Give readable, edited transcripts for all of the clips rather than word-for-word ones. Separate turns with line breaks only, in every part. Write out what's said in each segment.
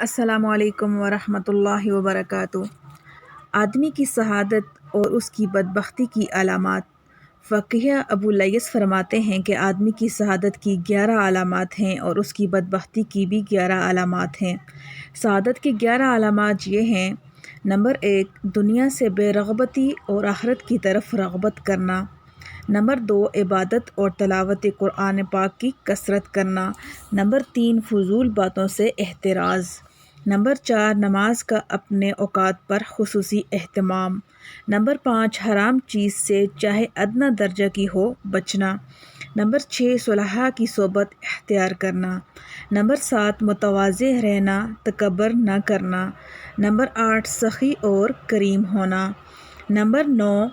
السلام علیکم ورحمۃ اللہ وبرکاتہ۔ آدمی کی سعادت اور اس کی بدبختی کی علامات۔ فقیہ ابو لیث فرماتے ہیں کہ آدمی کی سعادت کی 11 علامات ہیں اور اس کی بدبختی کی بھی 11 علامات ہیں۔ سعادت کی 11 علامات یہ ہیں: نمبر 1، دنیا سے بے رغبتی اور آخرت کی طرف رغبت کرنا۔ نمبر 2، عبادت اور تلاوت قرآن پاک کی کثرت کرنا۔ نمبر 3، فضول باتوں سے احتراز۔ نمبر 4، نماز کا اپنے اوقات پر خصوصی اہتمام۔ نمبر 5، حرام چیز سے چاہے ادنیٰ درجہ کی ہو بچنا۔ نمبر 6، صلحاء کی صحبت اختیار کرنا۔ نمبر 7، متواضع رہنا، تکبر نہ کرنا۔ نمبر 8، سخی اور کریم ہونا۔ نمبر 9،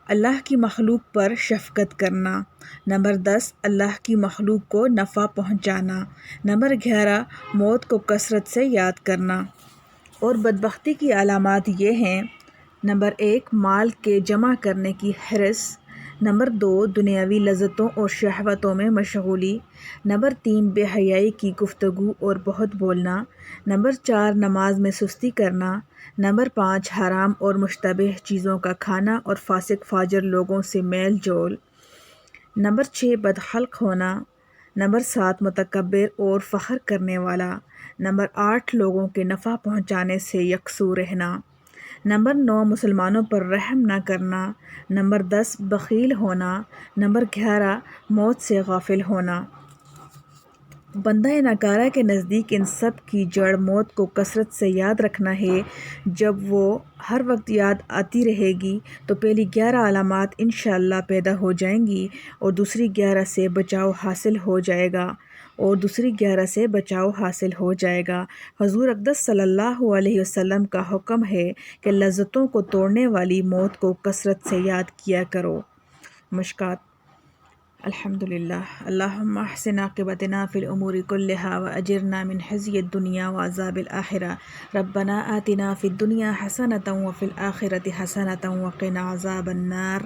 اللہ کی مخلوق پر شفقت کرنا۔ نمبر 10، اللہ کی مخلوق کو نفع پہنچانا۔ نمبر 11، موت کو کثرت سے یاد کرنا۔ اور بدبختی کی علامات یہ ہیں: نمبر 1، مال کے جمع کرنے کی حرص۔ نمبر 2، دنیاوی لذتوں اور شہوتوں میں مشغولی۔ نمبر 3، بے حیائی کی گفتگو اور بہت بولنا۔ نمبر 4، نماز میں سستی کرنا۔ نمبر 5، حرام اور مشتبہ چیزوں کا کھانا اور فاسق فاجر لوگوں سے میل جول۔ نمبر 6، بدخلق ہونا۔ نمبر 7، متکبر اور فخر کرنے والا۔ نمبر 8، لوگوں کے نفع پہنچانے سے یکسو رہنا۔ نمبر 9، مسلمانوں پر رحم نہ کرنا۔ نمبر 10، بخیل ہونا۔ نمبر 11، موت سے غافل ہونا۔ بندہ ناکارہ کے نزدیک ان سب کی جڑ موت کو کثرت سے یاد رکھنا ہے۔ جب وہ ہر وقت یاد آتی رہے گی تو پہلی 11 علامات انشاءاللہ پیدا ہو جائیں گی اور دوسری 11 سے بچاؤ حاصل ہو جائے گا۔ حضور اقدس صلی اللہ علیہ وسلم کا حکم ہے کہ لذتوں کو توڑنے والی موت کو کثرت سے یاد کیا کرو۔ مشکوٰۃ۔ الحمدللہ، اللہم احسن عاقبتنا فی الامور کلہا واجرنا من خزی الدنیا وعذاب الآخرہ۔ ربنا آتنا فی الدنیا حسنۃ وفی الآخرۃ حسنۃ وقنا عذاب النار۔